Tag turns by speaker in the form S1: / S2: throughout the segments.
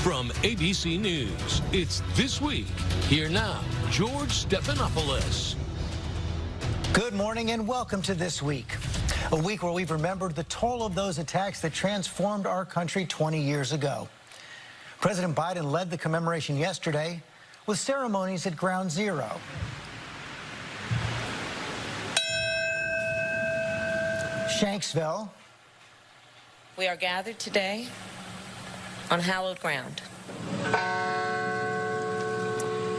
S1: From ABC News, it's This Week. Here now, George Stephanopoulos.
S2: Good morning and welcome to This Week. A week where we've remembered the toll of those attacks that transformed our country 20 years ago. President Biden led the commemoration yesterday with ceremonies at Ground Zero. Shanksville.
S3: We are gathered today on hallowed ground.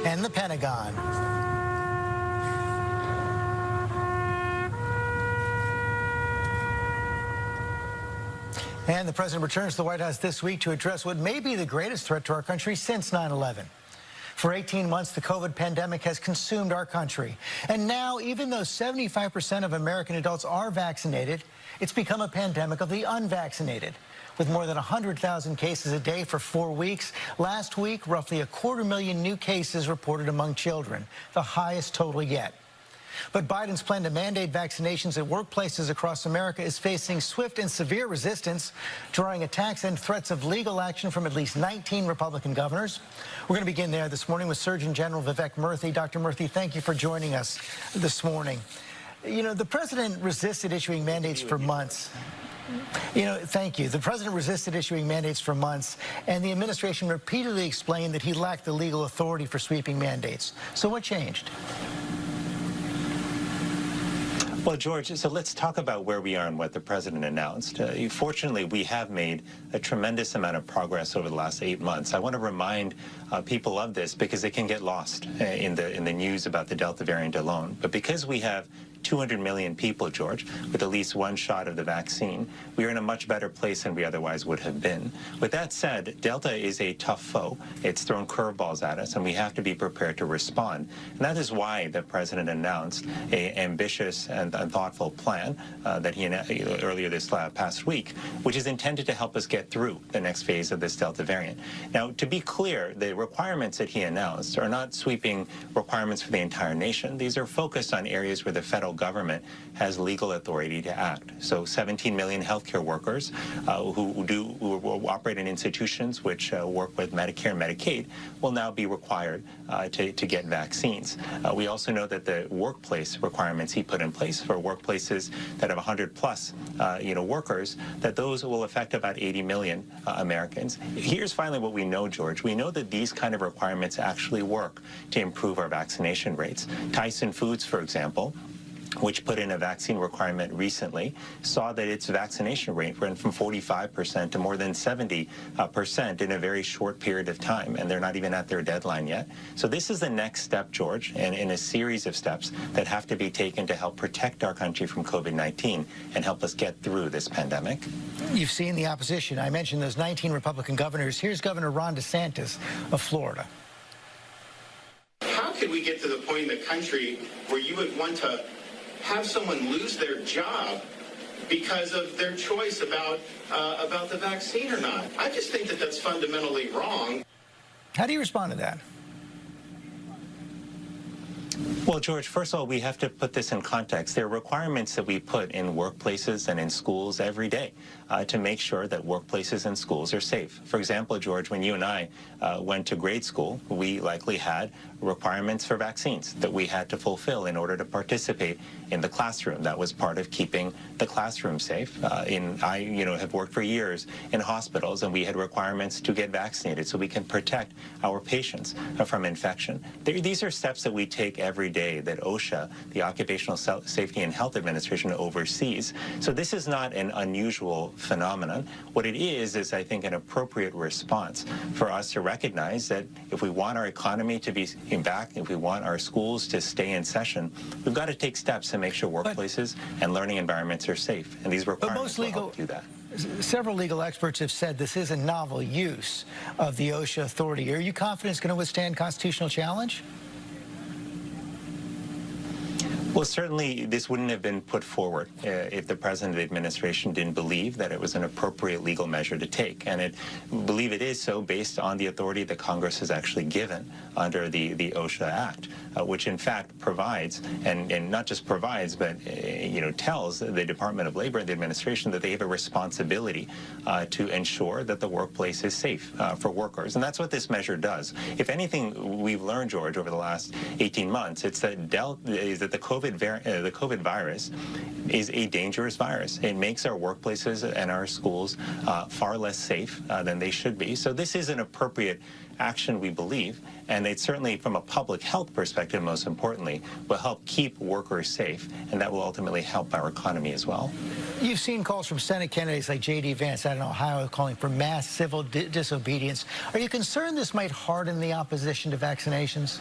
S2: And the Pentagon. And the president returns to the White House this week to address what may be the greatest threat to our country since 9/11. For 18 months, the COVID pandemic has consumed our country. And now, even though 75% of American adults are vaccinated, it's become a pandemic of the unvaccinated. With more than 100,000 cases a day for 4 weeks, last week, roughly 250,000 new cases reported among children, the highest total yet. But Biden's plan to mandate vaccinations at workplaces across America is facing swift and severe resistance, drawing attacks and threats of legal action from at least 19 Republican governors. We're going to begin there this morning with Surgeon General Vivek Murthy. Dr. Murthy, thank you for joining us this morning. You know, the president resisted issuing mandates for months. Thank you. The president resisted issuing mandates for months, and the administration repeatedly explained that he lacked the legal authority for sweeping mandates. So what changed?
S4: Well, George, so let's talk about where we are and what the president announced. Fortunately, we have made a tremendous amount of progress over the last 8 months. I want to remind people of this because it can get lost in the news about the Delta variant alone. But because we have 200 million people, George, with at least one shot of the vaccine, we are in a much better place than we otherwise would have been. With that said, Delta is a tough foe. It's thrown curveballs at us, and we have to be prepared to respond. And that is why the president announced an ambitious and thoughtful plan that he earlier this past week, which is intended to help us get through the next phase of this Delta variant. Now, to be clear, the requirements that he announced are not sweeping requirements for the entire nation. These are focused on areas where the federal government has legal authority to act. So 17 million healthcare workers who operate in institutions which work with Medicare and Medicaid will now be required to get vaccines. We also know that the workplace requirements he put in place for workplaces that have 100 plus workers, that those will affect about 80 million Americans. Here's finally what we know, George. We know that these kind of requirements actually work to improve our vaccination rates. Tyson Foods, for example, which put in a vaccine requirement recently, saw that its vaccination rate went from 45% to more than 70% in a very short period of time, and they're not even at their deadline yet. So this is the next step, George, and in a series of steps that have to be taken to help protect our country from COVID-19 and help us get through this pandemic.
S2: You've seen the opposition. I mentioned those 19 Republican governors. Here's Governor Ron DeSantis of Florida.
S5: How could we get to the point in the country where you would want to have someone lose their job because of their choice about the vaccine or not? I just think that that's fundamentally wrong.
S2: How do you respond to that?
S4: Well, George, first of all, we have to put this in context. There are requirements that we put in workplaces and in schools every day to make sure that workplaces and schools are safe. For example, George, when you and I went to grade school, we likely had requirements for vaccines that we had to fulfill in order to participate in the classroom. That was part of keeping the classroom safe. I have worked for years in hospitals, and we had requirements to get vaccinated so we can protect our patients from infection. These are steps that we take every day that OSHA, the Occupational Safety and Health Administration, oversees. So this is not an unusual phenomenon. What it is, I think, an appropriate response for us to recognize that if we want our economy to be back, if we want our schools to stay in session, we've got to take steps to make sure workplaces and learning environments are safe. And these requirements will help do that.
S2: Several legal experts have said this is a novel use of the OSHA authority. Are you confident it's going to withstand constitutional challenge?
S4: Well, certainly this wouldn't have been put forward if the president of the administration didn't believe that it was an appropriate legal measure to take. And I believe it is so based on the authority that Congress has actually given under the OSHA Act, which in fact provides, and not just provides, but tells the Department of Labor and the administration that they have a responsibility to ensure that the workplace is safe for workers. And that's what this measure does. If anything we've learned, George, over the last 18 months, it's that the COVID virus is a dangerous virus. It makes our workplaces and our schools far less safe than they should be. So this is an appropriate action, we believe, and it certainly, from a public health perspective, most importantly, will help keep workers safe, and that will ultimately help our economy as well.
S2: You've seen calls from Senate candidates like J.D. Vance out in Ohio calling for mass civil disobedience. Are you concerned this might harden the opposition to vaccinations?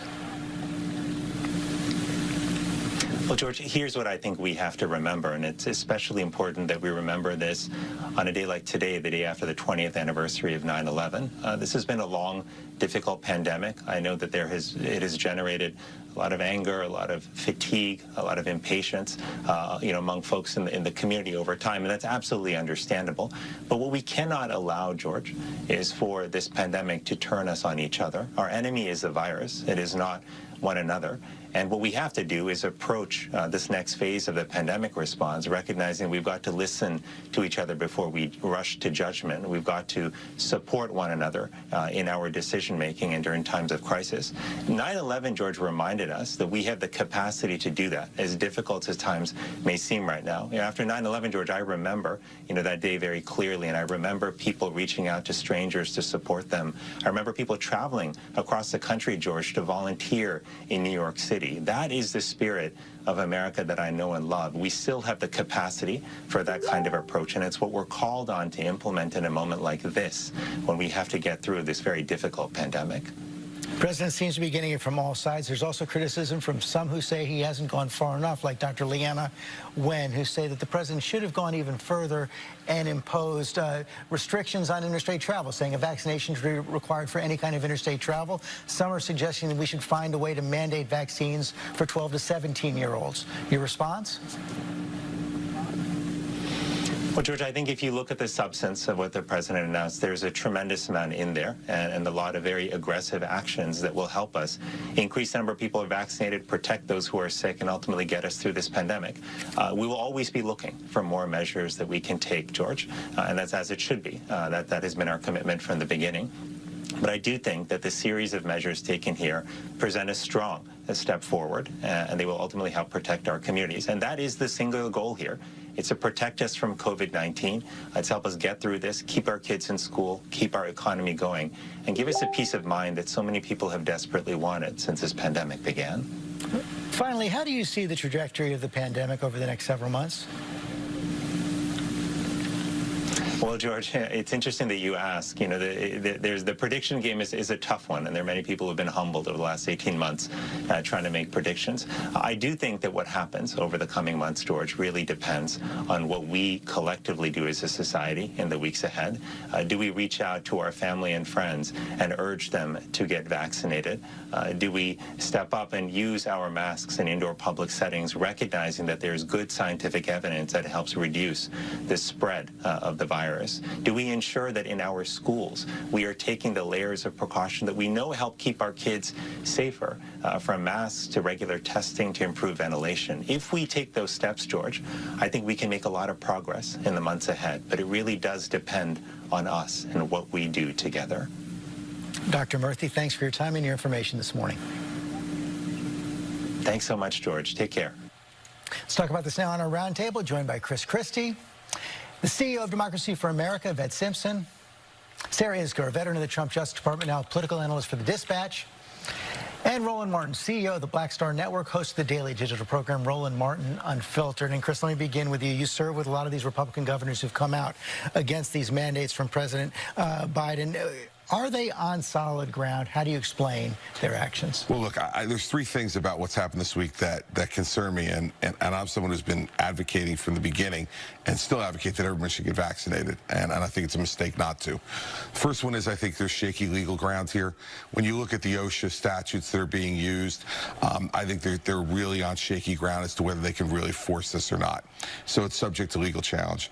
S4: Well, George, here's what I think we have to remember, and it's especially important that we remember this on a day like today, the day after the 20th anniversary of 9/11. This has been a long, difficult pandemic. I know that it has generated a lot of anger, a lot of fatigue, a lot of impatience, among folks in the community over time, and that's absolutely understandable. But what we cannot allow, George, is for this pandemic to turn us on each other. Our enemy is the virus. It is not one another. And what we have to do is approach this next phase of the pandemic response, recognizing we've got to listen to each other before we rush to judgment. We've got to support one another in our decision-making and during times of crisis. 9/11, George, reminded us that we have the capacity to do that, as difficult as times may seem right now. After 9/11, George, I remember that day very clearly, and I remember people reaching out to strangers to support them. I remember people traveling across the country, George, to volunteer in New York City. That is the spirit of America that I know and love. We still have the capacity for that kind of approach, and it's what we're called on to implement in a moment like this, when we have to get through this very difficult pandemic.
S2: The president seems to be getting it from all sides. There's also criticism from some who say he hasn't gone far enough, like Dr. Leanna Wen, who say that the president should have gone even further and imposed restrictions on interstate travel, saying a vaccination should be required for any kind of interstate travel. Some are suggesting that we should find a way to mandate vaccines for 12 to 17-year-olds. Your response?
S4: Well, George, I think if you look at the substance of what the president announced, there's a tremendous amount in there and a lot of very aggressive actions that will help us increase the number of people who are vaccinated, protect those who are sick, and ultimately get us through this pandemic. We will always be looking for more measures that we can take, George, and that's as it should be. That has been our commitment from the beginning. But I do think that the series of measures taken here present a strong step forward, and they will ultimately help protect our communities. And that is the single goal here. It's to protect us from COVID-19. It's help us get through this, keep our kids in school, keep our economy going, and give us a peace of mind that so many people have desperately wanted since this pandemic began.
S2: Finally, how do you see the trajectory of the pandemic over the next several months?
S4: Well, George, it's interesting that you ask. The prediction game is a tough one, and there are many people who have been humbled over the last 18 months trying to make predictions. I do think that what happens over the coming months, George, really depends on what we collectively do as a society in the weeks ahead. Do we reach out to our family and friends and urge them to get vaccinated? Do we step up and use our masks in indoor public settings, recognizing that there's good scientific evidence that helps reduce the spread of the virus? Do we ensure that in our schools we are taking the layers of precaution that we know help keep our kids safer, from masks to regular testing to improved ventilation? If we take those steps, George, I think we can make a lot of progress in the months ahead, but it really does depend on us and what we do together.
S2: Dr. Murthy, thanks for your time and your information this morning.
S4: Thanks so much, George. Take care.
S2: Let's talk about this now on our roundtable, joined by Chris Christie, the CEO of Democracy for America, Vet Simpson, Sarah Isgur, a veteran of the Trump Justice Department, now a political analyst for The Dispatch, and Roland Martin, CEO of the Black Star Network, host of the daily digital program Roland Martin Unfiltered. And Chris, let me begin with you. You serve with a lot of these Republican governors who've come out against these mandates from President Biden. Are they on solid ground? How do you explain their actions?
S6: Well, look, there's three things about what's happened this week that concern me, and I'm someone who's been advocating from the beginning and still advocate that everyone should get vaccinated, and I think it's a mistake not to. First one is I think there's shaky legal ground here. When you look at the OSHA statutes that are being used, I think they're really on shaky ground as to whether they can really force this or not. So it's subject to legal challenge.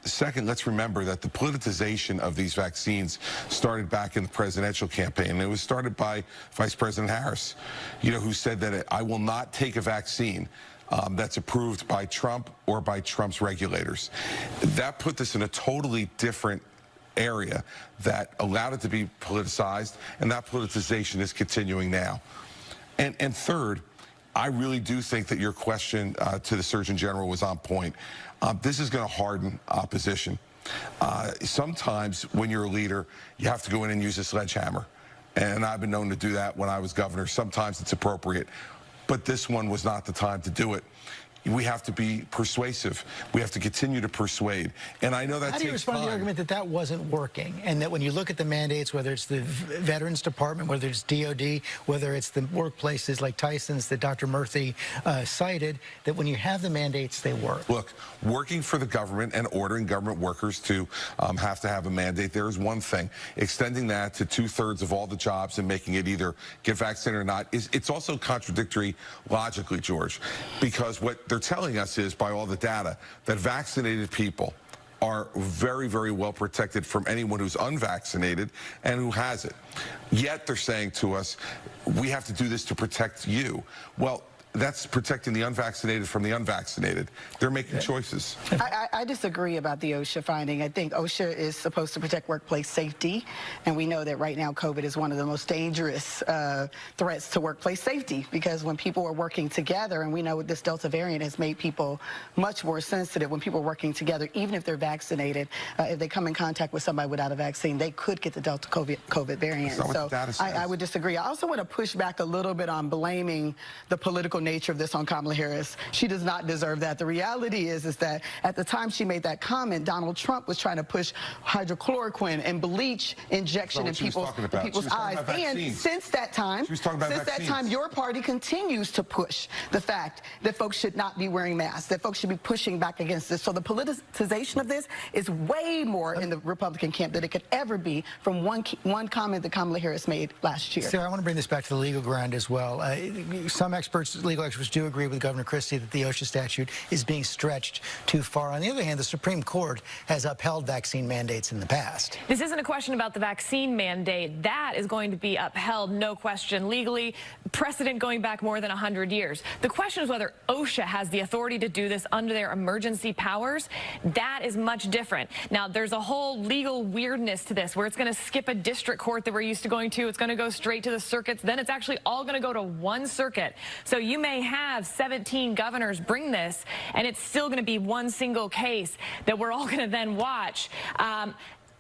S6: Second, let's remember that the politicization of these vaccines started back in the presidential campaign, and it was started by Vice President Harris, who said that I will not take a vaccine that's approved by Trump or by Trump's regulators. That put this in a totally different area that allowed it to be politicized, and that politicization is continuing now. And third, I really do think that your question to the Surgeon General was on point. This is going to harden opposition. Sometimes when you're a leader, you have to go in and use a sledgehammer. And I've been known to do that when I was governor. Sometimes it's appropriate. But this one was not the time to do it. We have to be persuasive. We have to continue to persuade. And I know that takes time.
S2: How do you respond to the argument that that wasn't working, and that when you look at the mandates, whether it's the Veterans Department, whether it's DOD, whether it's the workplaces like Tyson's that Dr. Murthy cited, that when you have the mandates, they work?
S6: Look, working for the government and ordering government workers to have a mandate, there is one thing. Extending that to 2/3 of all the jobs and making it either get vaccinated or not, it's also contradictory logically, George, because what they're telling us is, by all the data, that vaccinated people are very, very well protected from anyone who's unvaccinated and who has it. Yet they're saying to us, we have to do this to protect you. Well, that's protecting the unvaccinated from the unvaccinated. They're making choices.
S7: I disagree about the OSHA finding. I think OSHA is supposed to protect workplace safety, and we know that right now COVID is one of the most dangerous threats to workplace safety, because when people are working together, and we know this Delta variant has made people much more sensitive when people are working together, even if they're vaccinated, if they come in contact with somebody without a vaccine, they could get the Delta COVID variant. So I would disagree. I also want to push back a little bit on blaming the political nature of this on Kamala Harris. She does not deserve that. The reality is that at the time she made that comment, Donald Trump was trying to push hydrochloroquine and bleach injection in people's eyes. And since that time, your party continues to push the fact that folks should not be wearing masks, that folks should be pushing back against this. So the politicization of this is way more in the Republican camp than it could ever be from one comment that Kamala Harris made last year.
S2: Sarah, I want to bring this back to the legal ground as well. Some experts, legal experts, do agree with Governor Christie that the OSHA statute is being stretched too far. On the other hand, the Supreme Court has upheld vaccine mandates in the past.
S8: This isn't a question about the vaccine mandate. That is going to be upheld, no question, legally, precedent going back more than 100 years. The question is whether OSHA has the authority to do this under their emergency powers. That is much different. Now, there's a whole legal weirdness to this, where it's going to skip a district court that we're used to going to. It's going to go straight to the circuits. Then it's actually all going to go to one circuit. So you may have 17 governors bring this, and it's still going to be one single case that we're all going to then watch.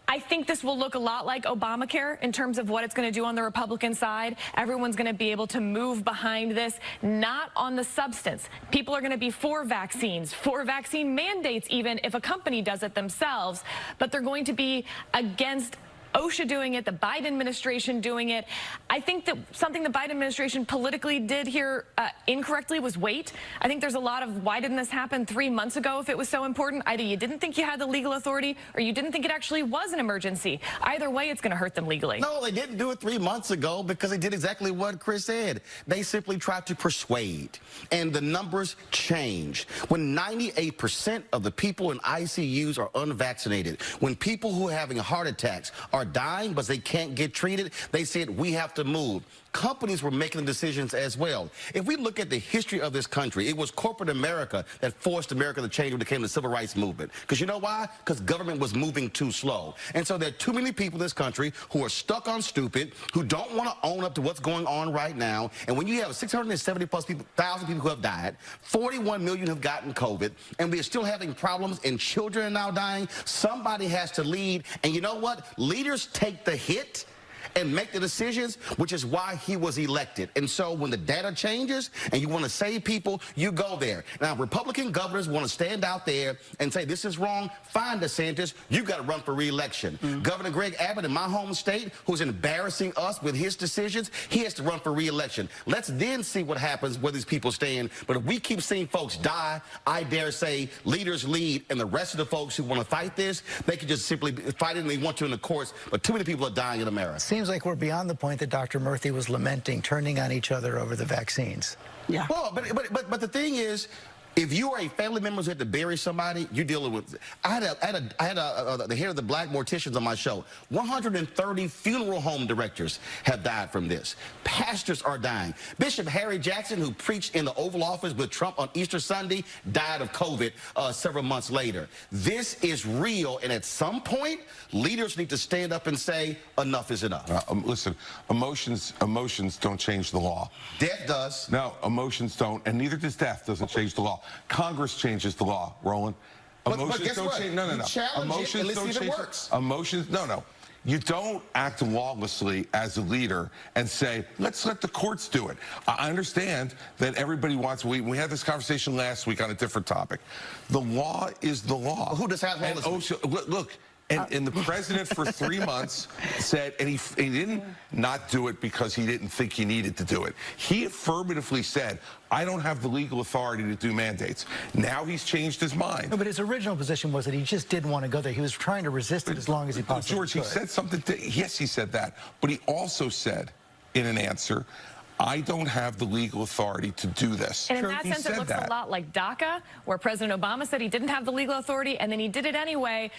S8: I think this will look a lot like Obamacare in terms of what it's going to do on the Republican side. Everyone's going to be able to move behind this, not on the substance. People are going to be for vaccines, for vaccine mandates, even if a company does it themselves, but they're going to be against OSHA doing it, the Biden administration doing it. I think that something the Biden administration politically did here incorrectly was wait. I think there's a lot of, why didn't this happen 3 months ago if it was so important? Either you didn't think you had the legal authority, or you didn't think it actually was an emergency. Either way, it's going to hurt them legally.
S9: No, they didn't do it 3 months ago because they did exactly what Chris said. They simply tried to persuade, and the numbers changed. When 98% of the people in ICUs are unvaccinated, when people who are having heart attacks are dying but they can't get treated, they said we have to move. Companies were making the decisions as well. If we look at the history of this country, it was corporate America that forced America to change when it came to the civil rights movement. Because you know why? Because government was moving too slow. And so there are too many people in this country who are stuck on stupid, who don't want to own up to what's going on right now. And when you have 670,000 people who have died, 41 million have gotten COVID, and we're still having problems, and children are now dying, somebody has to lead. And you know what? Leaders take the hit, and make the decisions, which is why he was elected. And so when the data changes and you want to save people, you go there. Now, Republican governors want to stand out there and say, this is wrong. Fine, DeSantis, you got to run for re-election. Governor Greg Abbott in my home state, who's embarrassing us with his decisions, he has to run for re-election. Let's then see what happens where these people stand. But if we keep seeing folks die, I dare say leaders lead, and the rest of the folks who want to fight this, they can just simply fight it and they want to in the courts. But too many people are dying in America.
S2: Seems like we're beyond the point that Dr. Murthy was lamenting, turning on each other over the vaccines.
S7: Yeah.
S9: Well, but the thing is, if you are a family member who had to bury somebody, you're dealing with. I had the head of the black morticians on my show. 130 funeral home directors have died from this. Pastors are dying. Bishop Harry Jackson, who preached in the Oval Office with Trump on Easter Sunday, died of COVID several months later. This is real, and at some point, leaders need to stand up and say, enough is enough.
S6: Listen, emotions don't change the law.
S9: Death does.
S6: No, emotions don't, and neither does death. Doesn't change the law. Congress changes the law, Roland. Emotions don't change. No. Emotions don't change. Emotions. No. You don't act lawlessly as a leader and say, let's let the courts do it. I understand that everybody wants. We had this conversation last week on a different topic. The law is the law.
S9: Well, who does have lawlessness?
S6: Look. And the president for 3 months said, and he didn't not do it because he didn't think he needed to do it. He affirmatively said, I don't have the legal authority to do mandates. Now he's changed his mind.
S2: No, but his original position was that he just didn't want to go there. He was trying to resist it as long as he possibly could.
S6: George, he said something. Yes, he said that. But he also said in an answer, I don't have the legal authority to do this.
S8: And in that sense, it looks a lot like DACA, where President Obama said he didn't have the legal authority, and then he did it anyway.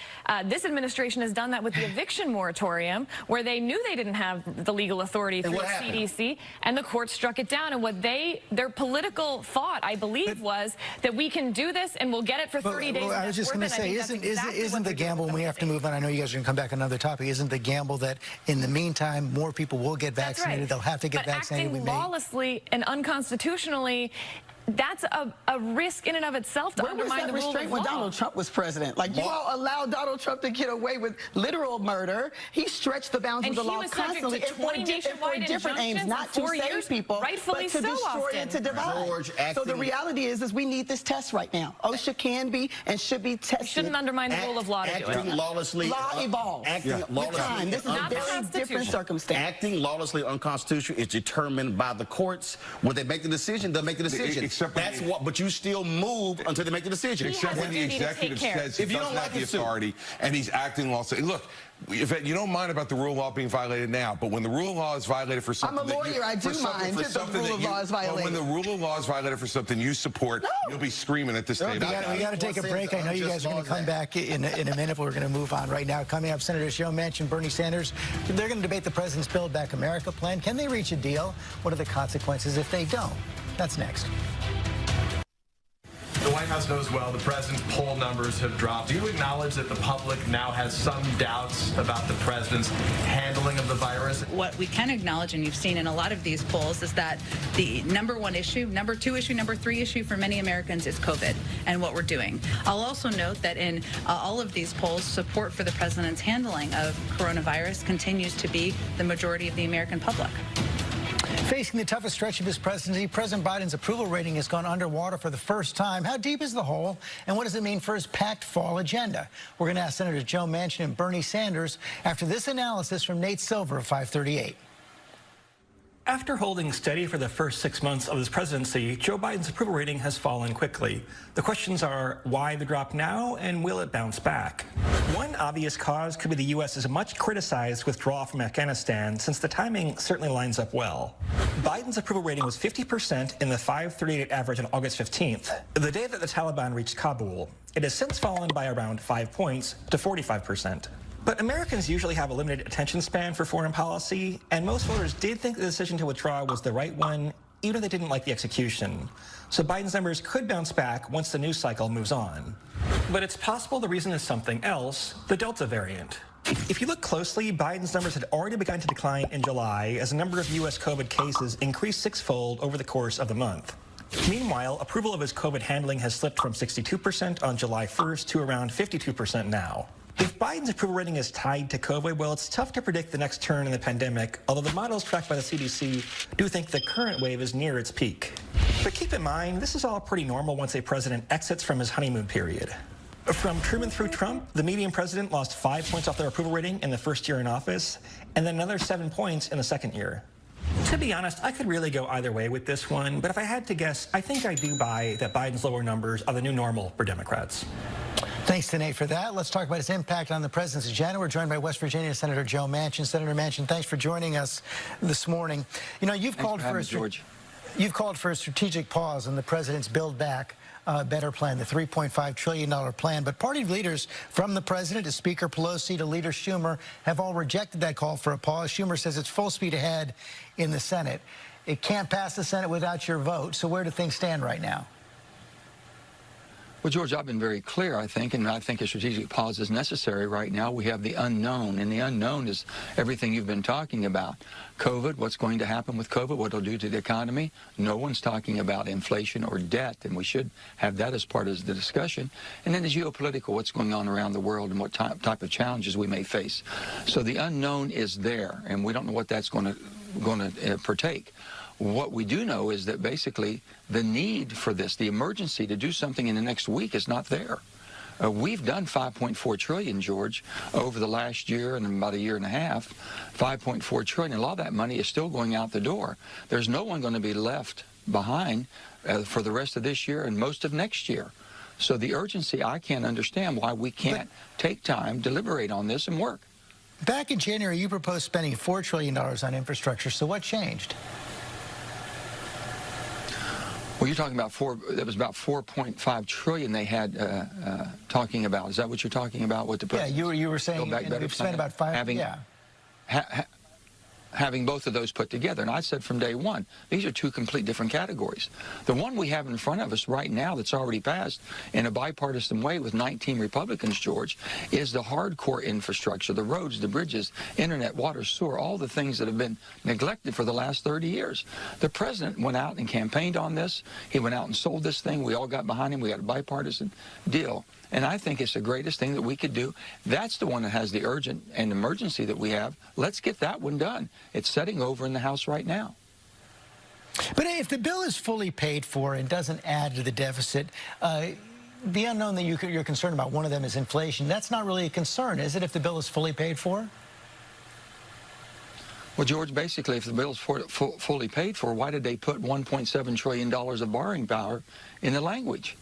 S8: This administration has done that with the eviction moratorium, where they knew they didn't have the legal authority through the CDC, and the court struck it down. And what their political thought, I believe, was that we can do this and we'll get it for 30 days.
S2: I was just going to say, isn't the gamble, and we have to move on, I know you guys are going to come back on another topic, isn't the gamble that in the meantime, more people will get vaccinated, right. They'll have to get vaccinated.
S8: Lawlessly and unconstitutionally, that's a risk in and of itself to undermine the rule of law. Where was that restraint
S7: when Donald Trump was president? Like, you all allowed Donald Trump to get away with literal murder. He stretched the bounds of the law constantly for different aims, not to save people, but to destroy and to divide. So the reality is we need this test right now. OSHA can be and should be tested.
S8: You shouldn't undermine the rule of law to do it.
S9: Acting lawlessly.
S7: Law evolves.
S9: Acting lawlessly.
S7: This is a very different circumstance.
S9: Acting lawlessly unconstitutional is determined by the courts. When they make the decision, they'll make the decision. That's what, but you still move until they make the decision.
S6: Except when the executive says he doesn't have the authority and he's acting lawlessly. Look, if you don't mind about the rule of law being violated now, but when the rule of law is violated for something,
S7: I'm a lawyer. I do mind if the rule of law is violated.
S6: When the rule of law is violated for something you support, you'll be screaming at this table.
S2: We got to take a break. I know you guys are going to come back in a minute. We're going to move on right now. Coming up, Senator Joe Manchin, Bernie Sanders, they're going to debate the president's Build Back America plan. Can they reach a deal? What are the consequences if they don't? That's next.
S10: The White House knows well the president's poll numbers have dropped. Do you acknowledge that the public now has some doubts about the president's handling of the virus?
S11: What we can acknowledge, and you've seen in a lot of these polls, is that the number one issue, number two issue, number three issue for many Americans is COVID and what we're doing. I'll also note that in all of these polls, support for the president's handling of coronavirus continues to be the majority of the American public.
S2: Facing the toughest stretch of his presidency, President Biden's approval rating has gone underwater for the first time. How deep is the hole, and what does it mean for his packed fall agenda? We're going to ask Senator Joe Manchin and Bernie Sanders after this analysis from Nate Silver of 538.
S12: After holding steady for the first 6 months of his presidency, Joe Biden's approval rating has fallen quickly. The questions are, why the drop now, and will it bounce back? One obvious cause could be the U.S.'s much criticized withdrawal from Afghanistan, since the timing certainly lines up well. Biden's approval rating was 50% in the 538 average on August 15th, the day that the Taliban reached Kabul. It has since fallen by around 5 points to 45%. But Americans usually have a limited attention span for foreign policy, and most voters did think the decision to withdraw was the right one, even if they didn't like the execution. So Biden's numbers could bounce back once the news cycle moves on. But it's possible the reason is something else, the Delta variant. If you look closely, Biden's numbers had already begun to decline in July as the number of U.S. COVID cases increased sixfold over the course of the month. Meanwhile, approval of his COVID handling has slipped from 62% on July 1st to around 52% now. If Biden's approval rating is tied to COVID, well, it's tough to predict the next turn in the pandemic, although the models tracked by the CDC do think the current wave is near its peak. But keep in mind, this is all pretty normal once a president exits from his honeymoon period. From Truman through Trump, the median president lost 5 points off their approval rating in the first year in office, and then another 7 points in the second year. To be honest, I could really go either way with this one, but if I had to guess, I think I do buy that Biden's lower numbers are the new normal for Democrats.
S2: Thanks to Nate for that. Let's talk about its impact on the president's agenda. We're joined by West Virginia Senator Joe Manchin. Senator Manchin, thanks for joining us this morning. You know, you've called for a strategic pause on the president's Build Back Better plan, the $3.5 trillion plan. But party leaders, from the president to Speaker Pelosi to Leader Schumer, have all rejected that call for a pause. Schumer says it's full speed ahead in the Senate. It can't pass the Senate without your vote. So where do things stand right now?
S13: Well, George, I've been very clear, I think, and I think a strategic pause is necessary right now. We have the unknown, and the unknown is everything you've been talking about. COVID, what's going to happen with COVID, what it'll do to the economy. No one's talking about inflation or debt, and we should have that as part of the discussion. And then the geopolitical, what's going on around the world and what type of challenges we may face. So the unknown is there, and we don't know what that's going to partake. What we do know is that basically the need for this, the emergency to do something in the next week is not there. We've done $5.4 trillion, George, over the last year and about a year and a half. $5.4 trillion. A lot of that money is still going out the door. There's no one going to be left behind for the rest of this year and most of next year. So the urgency, I can't understand why we can't take time, deliberate on this and work.
S2: Back in January, you proposed spending $4 trillion on infrastructure. So what changed?
S13: Well, you're talking about that was about 4.5 trillion they had talking about. Is that what you're talking about? What the president?
S2: Yeah, you were saying we've spent about
S13: having both of those put together. And I said from day one, these are two complete different categories. The one we have in front of us right now that's already passed in a bipartisan way with 19 Republicans, George, is the hardcore infrastructure, the roads, the bridges, internet, water, sewer, all the things that have been neglected for the last 30 years. The president went out and campaigned on this. He went out and sold this thing. We all got behind him. We got a bipartisan deal. And I think it's the greatest thing that we could do. That's the one that has the urgent and emergency that we have. Let's get that one done. It's sitting over in the House right now.
S2: But if the bill is fully paid for and doesn't add to the deficit, the unknown that you're concerned about, one of them is inflation. That's not really a concern, is it, if the bill is fully paid for?
S13: Well, George, basically, if the bill is fully paid for, why did they put $1.7 trillion of borrowing power in the language?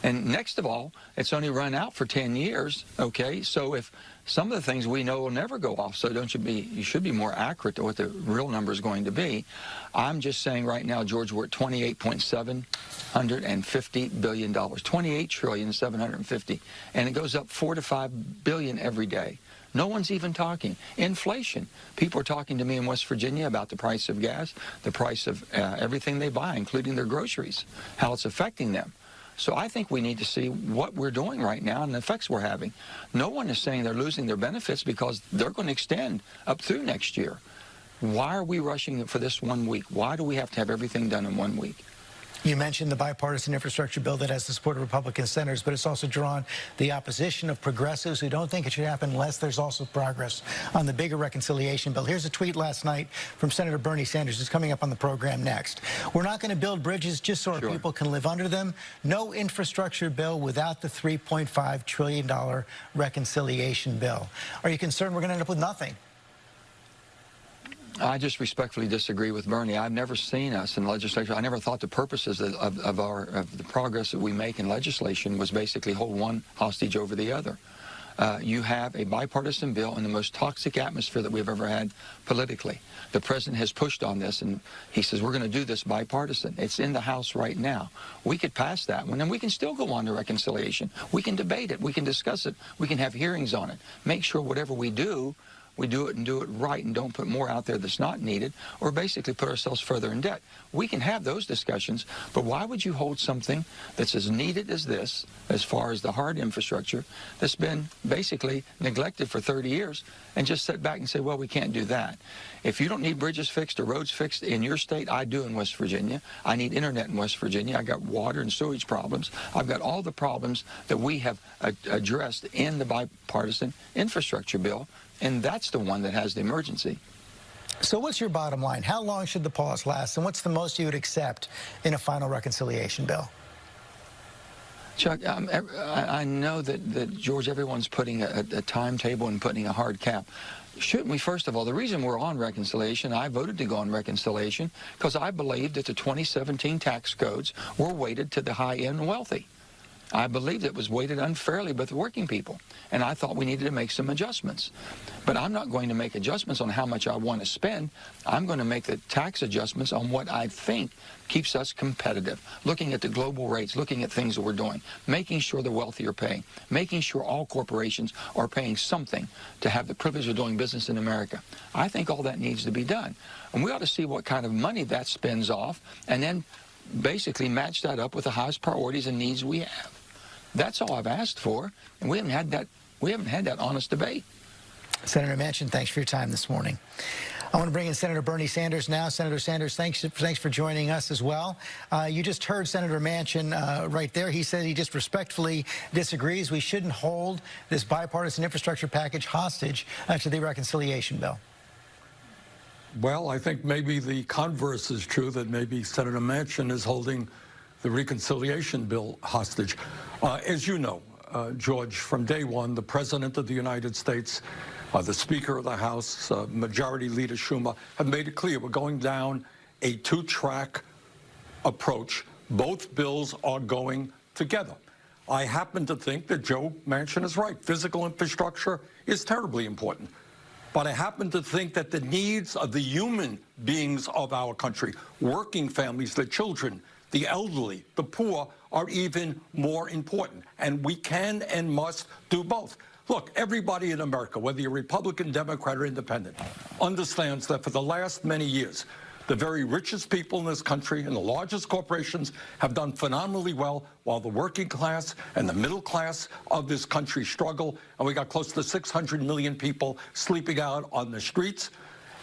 S13: And next of all, it's only run out for 10 years, okay? So if some of the things we know will never go off, so you should be more accurate to what the real number is going to be. I'm just saying right now, George, we're at $28.750 billion, $28,750,000,000, and it goes up $4 to $5 billion every day. No one's even talking. Inflation. People are talking to me in West Virginia about the price of gas, the price of everything they buy, including their groceries, how it's affecting them. So I think we need to see what we're doing right now and the effects we're having. No one is saying they're losing their benefits because they're going to extend up through next year. Why are we rushing for this 1 week? Why do we have to have everything done in 1 week?
S2: You mentioned the bipartisan infrastructure bill that has the support of Republican senators, but it's also drawn the opposition of progressives who don't think it should happen unless there's also progress on the bigger reconciliation bill. Here's a tweet last night from Senator Bernie Sanders, who's coming up on the program next. We're not going to build bridges just so our people can live under them. No infrastructure bill without the $3.5 trillion reconciliation bill. Are you concerned we're going to end up with nothing?
S13: I just respectfully disagree with Bernie. I've never seen us in legislature. I never thought the purposes of the progress that we make in legislation was basically hold one hostage over the other. You have a bipartisan bill in the most toxic atmosphere that we've ever had politically. The president has pushed on this, and he says we're going to do this bipartisan. It's in the House right now. We could pass that one, and we can still go on to reconciliation. We can debate it. We can discuss it. We can have hearings on it. Make sure whatever we do, we do it and do it right and don't put more out there that's not needed, or basically put ourselves further in debt. We can have those discussions, but why would you hold something that's as needed as this, as far as the hard infrastructure, that's been basically neglected for 30 years, and just sit back and say, well, we can't do that? If you don't need bridges fixed or roads fixed in your state, I do in West Virginia. I need internet in West Virginia. I got water and sewage problems. I've got all the problems that we have addressed in the bipartisan infrastructure bill, and that's the one that has the emergency.
S2: So what's your bottom line? How long should the pause last, and what's the most you would accept in a final reconciliation bill?
S13: Chuck, I know that, George, everyone's putting a timetable and putting a hard cap. Shouldn't we, first of all, the reason we're on reconciliation, I voted to go on reconciliation because I believed that the 2017 tax codes were weighted to the high-end wealthy. I believed it was weighted unfairly by the working people, and I thought we needed to make some adjustments. But I'm not going to make adjustments on how much I want to spend. I'm going to make the tax adjustments on what I think keeps us competitive, looking at the global rates, looking at things that we're doing, making sure the wealthy are paying, making sure all corporations are paying something to have the privilege of doing business in America. I think all that needs to be done. And we ought to see what kind of money that spends off and then basically match that up with the highest priorities and needs we have. That's all I've asked for, and we haven't had that honest debate.
S2: Senator Manchin, thanks for your time this morning. I want to bring in Senator Bernie Sanders now. Senator Sanders, thanks for joining us as well. You just heard Senator Manchin right there. He said he just respectfully disagrees. We shouldn't hold this bipartisan infrastructure package hostage to the reconciliation bill.
S14: Well, I think maybe the converse is true, that maybe Senator Manchin is holding the reconciliation bill hostage. As you know, George, from day one, the President of the United States, the Speaker of the House, Majority Leader Schumer, have made it clear we're going down a two-track approach. Both bills are going together. I happen to think that Joe Manchin is right. Physical infrastructure is terribly important. But I happen to think that the needs of the human beings of our country, working families, the children, the elderly, the poor, are even more important. And we can and must do both. Look, everybody in America, whether you're Republican, Democrat, or Independent, understands that for the last many years, the very richest people in this country and the largest corporations have done phenomenally well, while the working class and the middle class of this country struggle. And we got close to 600 million people sleeping out on the streets.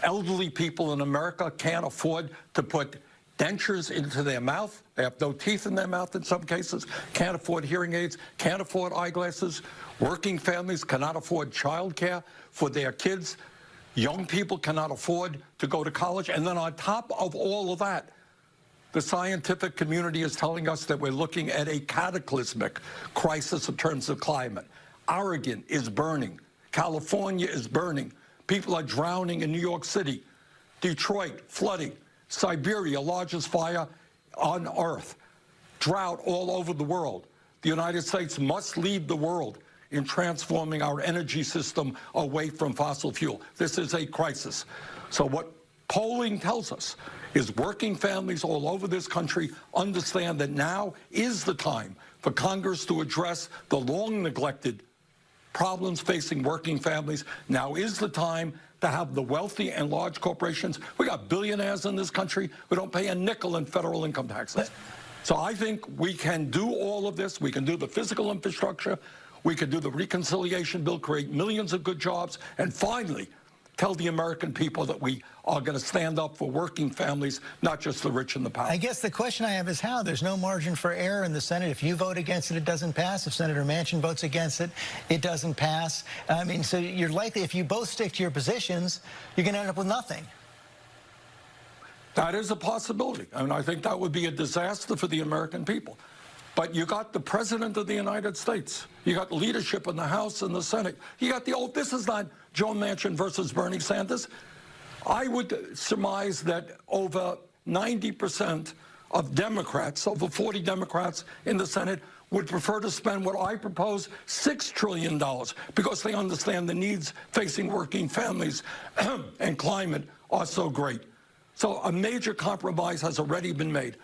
S14: Elderly people in America can't afford to put dentures into their mouth. They have no teeth in their mouth in some cases, can't afford hearing aids, can't afford eyeglasses. Working families cannot afford child care for their kids. Young people cannot afford to go to college. And then on top of all of that, the scientific community is telling us that we're looking at a cataclysmic crisis in terms of climate. Oregon is burning. California is burning. People are drowning in New York City. Detroit, flooding. Siberia, largest fire on Earth. Drought all over the world. The United States must lead the world in transforming our energy system away from fossil fuel. This is a crisis. So what polling tells us is working families all over this country understand that now is the time for Congress to address the long-neglected problems facing working families. Now is the time to have the wealthy and large corporations. We got billionaires in this country who don't pay a nickel in federal income taxes. So I think we can do all of this. We can do the physical infrastructure. We can do the reconciliation bill, create millions of good jobs, and finally tell the American people that we are going to stand up for working families, not just the rich and the powerful.
S2: I guess the question I have is how? There's no margin for error in the Senate. If you vote against it, it doesn't pass. If Senator Manchin votes against it, it doesn't pass. I mean, so you're likely, if you both stick to your positions, you're going to end up with nothing.
S14: That is a possibility. I mean, I think that would be a disaster for the American people. But you got the President of the United States. You got leadership in the House and the Senate. You got the old, this is not Joe Manchin versus Bernie Sanders. I would surmise that over 90% of Democrats, over 40 Democrats in the Senate, would prefer to spend what I propose, $6 trillion, because they understand the needs facing working families and climate are so great. So a major compromise has already been made.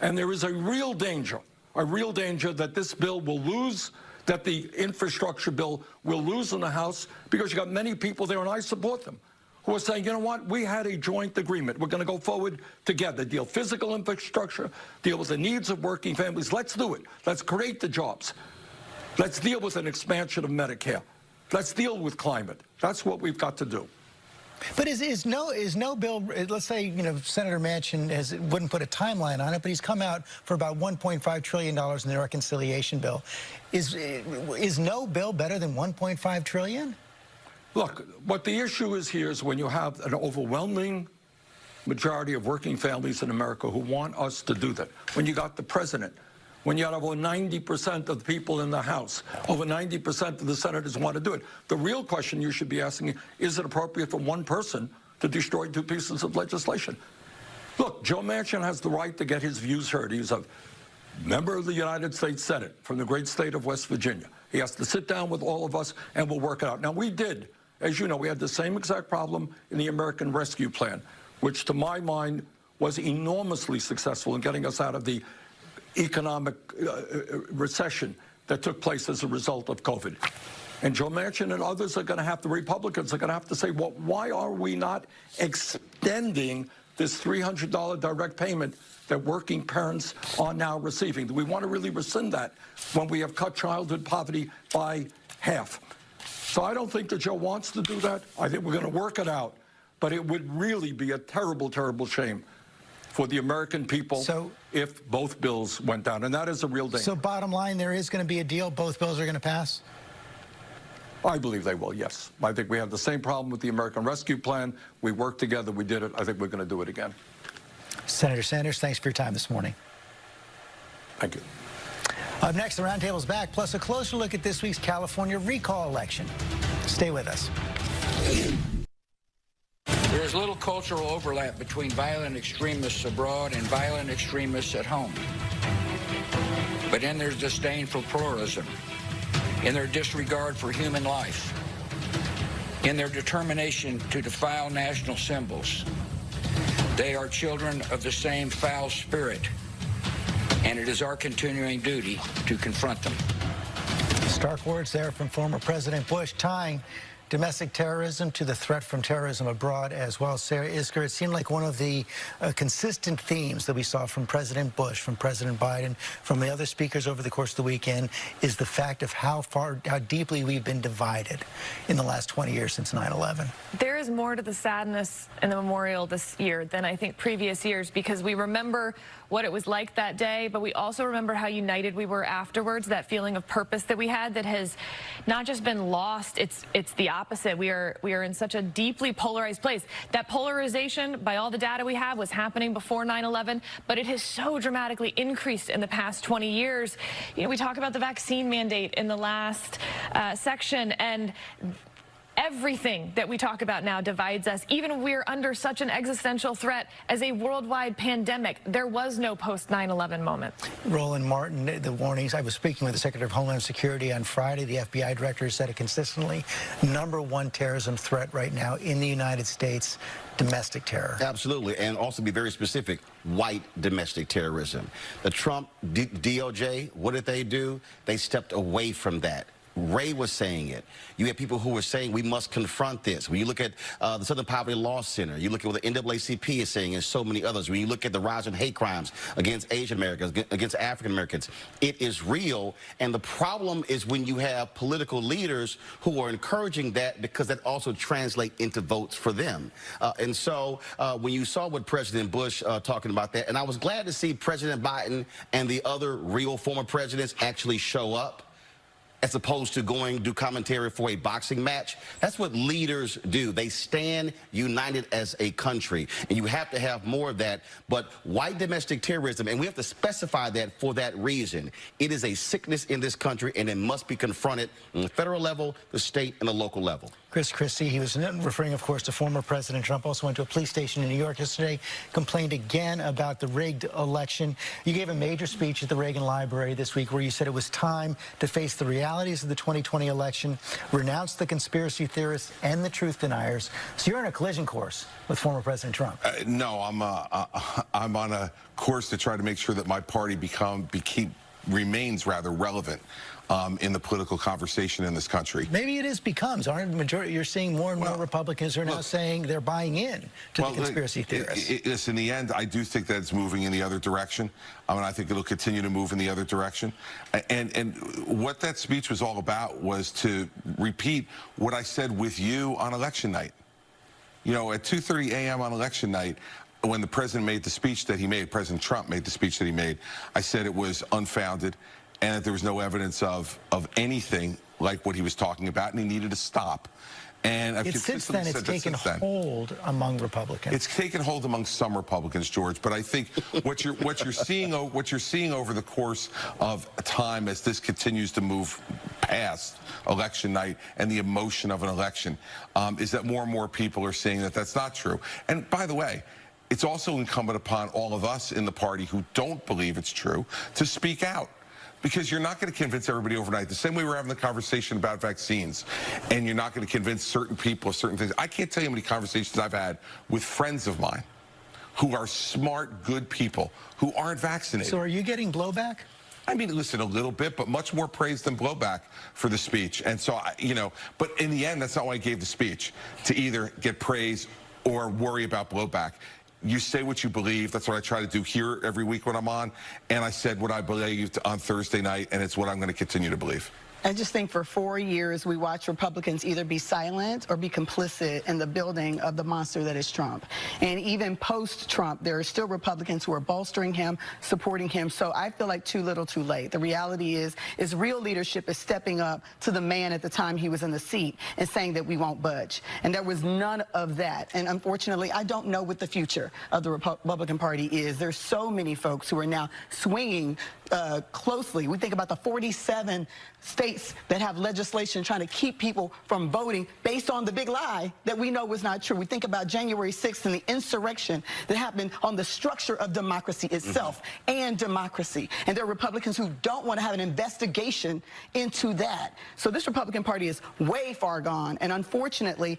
S14: And there is a real danger that this bill will lose that the infrastructure bill will lose in the House because you got many people there, and I support them, who are saying, you know what, we had a joint agreement. We're going to go forward together, deal physical infrastructure, deal with the needs of working families. Let's do it. Let's create the jobs. Let's deal with an expansion of Medicare. Let's deal with climate. That's what we've got to do.
S2: But is no bill, let's say, you know, Senator Manchin wouldn't put a timeline on it, but he's come out for about $1.5 trillion in the reconciliation bill. Is no bill better than $1.5 trillion?
S14: Look, what the issue is here is when you have an overwhelming majority of working families in America who want us to do that. When you got the president, when you have over 90% of the people in the House, over 90% of the senators want to do it. The real question you should be asking is it appropriate for one person to destroy two pieces of legislation? Look, Joe Manchin has the right to get his views heard. He's a member of the United States Senate from the great state of West Virginia. He has to sit down with all of us and we'll work it out. Now, we did, as you know, we had the same exact problem in the American Rescue Plan, which to my mind was enormously successful in getting us out of the economic recession that took place as a result of COVID. And Joe Manchin and others are going to have, the Republicans are going to have to say, well, why are we not extending this $300 direct payment that working parents are now receiving? Do we want to really rescind that when we have cut childhood poverty by half? So I don't think that Joe wants to do that. I think we're going to work it out. But it would really be a terrible, terrible shame for the American people if both bills went down, and that is a real danger.
S2: So bottom line, there is going to be a deal? Both bills are going to pass?
S14: I believe they will, yes. I think we have the same problem with the American Rescue Plan. We worked together, we did it. I think we're going to do it again.
S2: Senator Sanders, thanks for your time this morning.
S14: Thank you.
S2: Up next, the roundtable's back, plus a closer look at this week's California recall election. Stay with us.
S15: There is little cultural overlap between violent extremists abroad and violent extremists at home. But in their disdain for pluralism, in their disregard for human life, in their determination to defile national symbols, they are children of the same foul spirit, and it is our continuing duty to confront them.
S2: Stark words there from former President Bush, tying domestic terrorism to the threat from terrorism abroad as well. Sarah Isker, it seemed like one of the consistent themes that we saw from President Bush, from President Biden, from the other speakers over the course of the weekend is the fact of how deeply we've been divided in the last 20 years since 9/11.
S8: There is more to the sadness in the memorial this year than I think previous years, because we remember what it was like that day, but we also remember how united we were afterwards, that feeling of purpose that we had that has not just been lost, it's the opposite. We are in such a deeply polarized place. That polarization, by all the data we have, was happening before 9/11, but it has so dramatically increased in the past 20 years. You know, we talk about the vaccine mandate in the last section, and everything that we talk about now divides us. Even when we're under such an existential threat as a worldwide pandemic, there was no post-9/11 moment.
S2: Roland Martin, the warnings. I was speaking with the Secretary of Homeland Security on Friday. The FBI director said it consistently. #1 terrorism threat right now in the United States, domestic terror.
S9: Absolutely, and also be very specific, white domestic terrorism. The Trump DOJ, what did they do? They stepped away from that. Ray was saying it. You had people who were saying we must confront this. When you look at the Southern Poverty Law Center, you look at what the NAACP is saying and so many others. When you look at the rise in hate crimes against Asian Americans, against African Americans, it is real. And the problem is when you have political leaders who are encouraging that, because that also translates into votes for them. And so when you saw what President Bush talking about that, and I was glad to see President Biden and the other real former presidents actually show up, as opposed to do commentary for a boxing match. That's what leaders do. They stand united as a country, and you have to have more of that. But white domestic terrorism, and we have to specify that for that reason. It is a sickness in this country, and it must be confronted on the federal level, the state, and the local level.
S2: Chris Christie, he was referring, of course, to former President Trump, also went to a police station in New York yesterday, complained again about the rigged election. You gave a major speech at the Reagan Library this week where you said it was time to face the realities of the 2020 election, renounce the conspiracy theorists and the truth deniers. So you're on a collision course with former President Trump.
S6: No, I'm on a course to try to make sure that my party remains rather relevant in the political conversation in this country.
S2: Maybe it becomes. Aren't majority? You're seeing more and more Republicans are now saying they're buying in to the conspiracy theorists.
S6: Listen, in the end, I do think that it's moving in the other direction. I mean, I think it'll continue to move in the other direction. And what that speech was all about was to repeat what I said with you on election night. You know, at 2:30 a.m. on election night, when the president made the speech that he made, President Trump made the speech that he made, I said it was unfounded and that there was no evidence of anything like what he was talking about, and he needed to stop. And I've
S2: since then, it's taken hold among Republicans.
S6: It's taken hold among some Republicans, George. But I think what you're seeing over the course of time as this continues to move past election night and the emotion of an election is that more and more people are saying that that's not true. And by the way, it's also incumbent upon all of us in the party who don't believe it's true to speak out. Because you're not going to convince everybody overnight. The same way we're having the conversation about vaccines, and you're not going to convince certain people of certain things. I can't tell you how many conversations I've had with friends of mine who are smart, good people who aren't vaccinated.
S2: So are you getting blowback?
S6: I mean, listen, a little bit, but much more praise than blowback for the speech. And so, you know, but in the end, that's not why I gave the speech, to either get praise or worry about blowback. You say what you believe. That's what I try to do here every week when I'm on. And I said what I believed on Thursday night, and it's what I'm going to continue to believe.
S7: I just think for 4 years, we watch Republicans either be silent or be complicit in the building of the monster that is Trump. And even post-Trump, there are still Republicans who are bolstering him, supporting him. So I feel like too little, too late. The reality is real leadership is stepping up to the man at the time he was in the seat and saying that we won't budge. And there was none of that. And unfortunately, I don't know what the future of the Republican Party is. There's so many folks who are now swinging closely. We think about the 47 states that have legislation trying to keep people from voting based on the big lie that we know was not true. We think about January 6th and the insurrection that happened on the structure of democracy itself and democracy. And there are Republicans who don't want to have an investigation into that. So this Republican Party is way far gone. And unfortunately,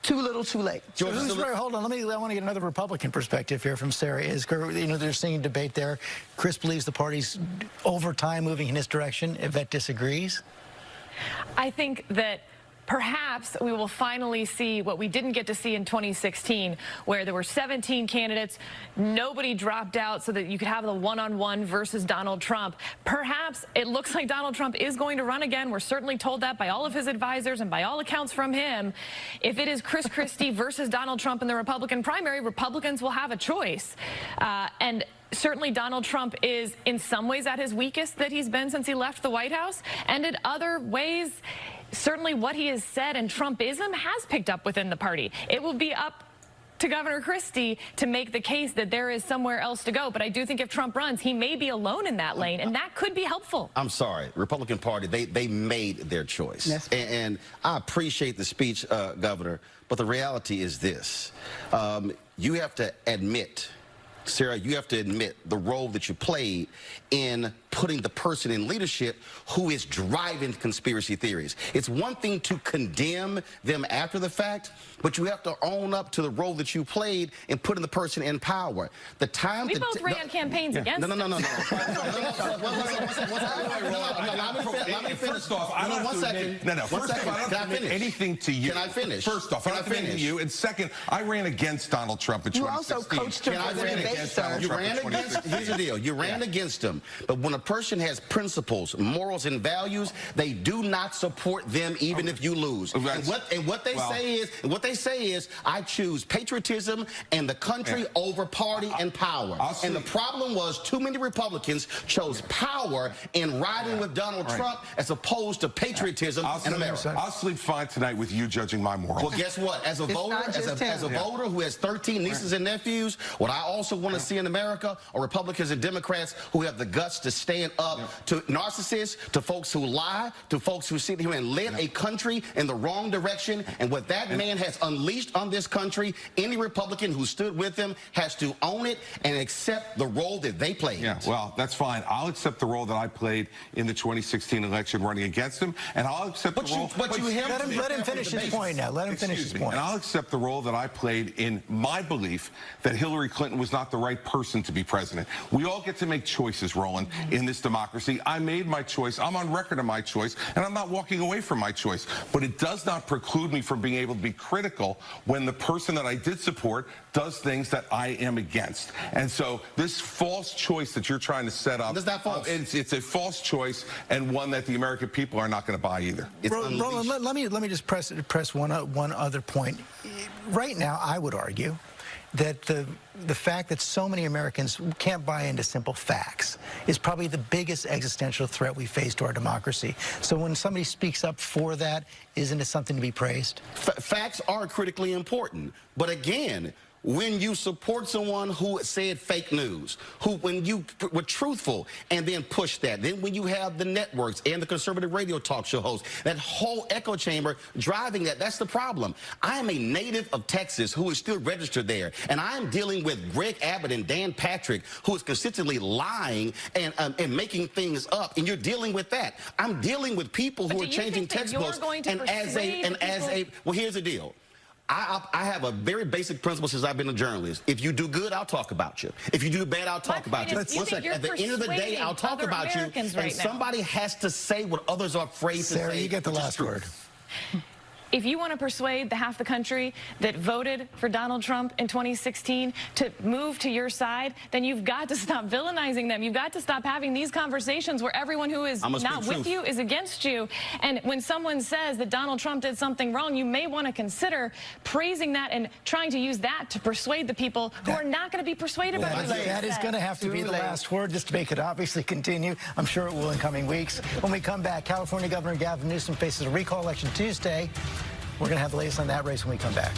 S7: too little, too late.
S2: George, hold on. I want to get another Republican perspective here from Sarah. They're seeing debate there. Chris believes the party's over time moving in his direction. Yvette disagrees.
S8: I think that perhaps we will finally see what we didn't get to see in 2016, where there were 17 candidates, nobody dropped out so that you could have the one-on-one versus Donald Trump. Perhaps it looks like Donald Trump is going to run again. We're certainly told that by all of his advisors and by all accounts from him. If it is Chris Christie versus Donald Trump in the Republican primary, Republicans will have a choice. And certainly Donald Trump is in some ways at his weakest that he's been since he left the White House, and in other ways, certainly what he has said and Trumpism has picked up within the party. It will be up to Governor Christie to make the case that there is somewhere else to go. But I do think if Trump runs, he may be alone in that lane, and that could be helpful.
S9: I'm sorry. Republican Party, they made their choice. Yes. And I appreciate the speech, Governor, but the reality is this. You have to admit, Sarah, you have to admit the role that you played in putting the person in leadership who is driving conspiracy theories. It's one thing to condemn them after the fact, but you have to own up to the role that you played in putting the person in power. The time
S8: we both ran campaigns against
S9: No.
S6: First off, I don't have to admit, first off, I don't have to admit anything to you.
S9: Can I finish?
S6: First off, I don't have to admit to you. And second, I ran against Donald Trump in 2016.
S7: You also coached him for the debate, sir.
S9: You ran against, here's the deal, you ran against him, but when a person has principles, morals, and values, they do not support them even if you lose. And what they say is, I choose patriotism and the country over party and power. And the problem was too many Republicans chose power in riding with Donald Trump as opposed to patriotism in America.
S6: I'll sleep fine tonight with you judging my morals.
S9: Well, guess what? As a voter, as a voter who has 13 nieces and nephews, what I also want to see in America are Republicans and Democrats who have the guts to stand up to narcissists, to folks who lie, to folks who sit here and lead a country in the wrong direction. And what that man has unleashed on this country, any Republican who stood with him has to own it and accept the role that they played.
S6: Yeah, well, that's fine. I'll accept the role that I played in the 2016 election running against him, and I'll accept the role...
S2: Let him finish his point now. Let him finish his point.
S6: And I'll accept the role that I played in my belief that Hillary Clinton was not the right person to be president. We all get to make choices, Roland, in in this democracy. I made my choice. I'm on record of my choice, and I'm not walking away from my choice. But it does not preclude me from being able to be critical when the person that I did support does things that I am against. And so this false choice that you're trying to set up,
S9: is that false?
S6: It's a false choice, and one that the American people are not going to buy either.
S2: Roland, let me just press one other point. Right now, I would argue that the fact that so many Americans can't buy into simple facts is probably the biggest existential threat we face to our democracy. So when somebody speaks up for that, isn't it something to be praised?
S9: Facts are critically important, but again, when you support someone who said fake news, when you were truthful and then push that, then when you have the networks and the conservative radio talk show hosts, that whole echo chamber driving that's the problem. I am a native of Texas who is still registered there, and I am dealing with Greg Abbott and Dan Patrick, who is consistently lying and making things up, and you're dealing with that. I'm dealing with people who are changing textbooks, well, here's the deal. I have a very basic principle since I've been a journalist. If you do good, I'll talk about you. If you do bad, I'll talk about you. One second. At the end of the day, I'll talk about you. And somebody has to say what others are afraid to say.
S2: Sarah, you get the last word.
S8: If you want to persuade the half the country that voted for Donald Trump in 2016 to move to your side, then you've got to stop villainizing them. You've got to stop having these conversations where everyone who is not with you is against you. And when someone says that Donald Trump did something wrong, you may want to consider praising that and trying to use that to persuade the people who are not going to be persuaded by what
S2: that is going to have to be the last word. This debate could obviously continue. I'm sure it will in coming weeks. When we come back, California Governor Gavin Newsom faces a recall election Tuesday. We're going to have the latest on that race when we come back.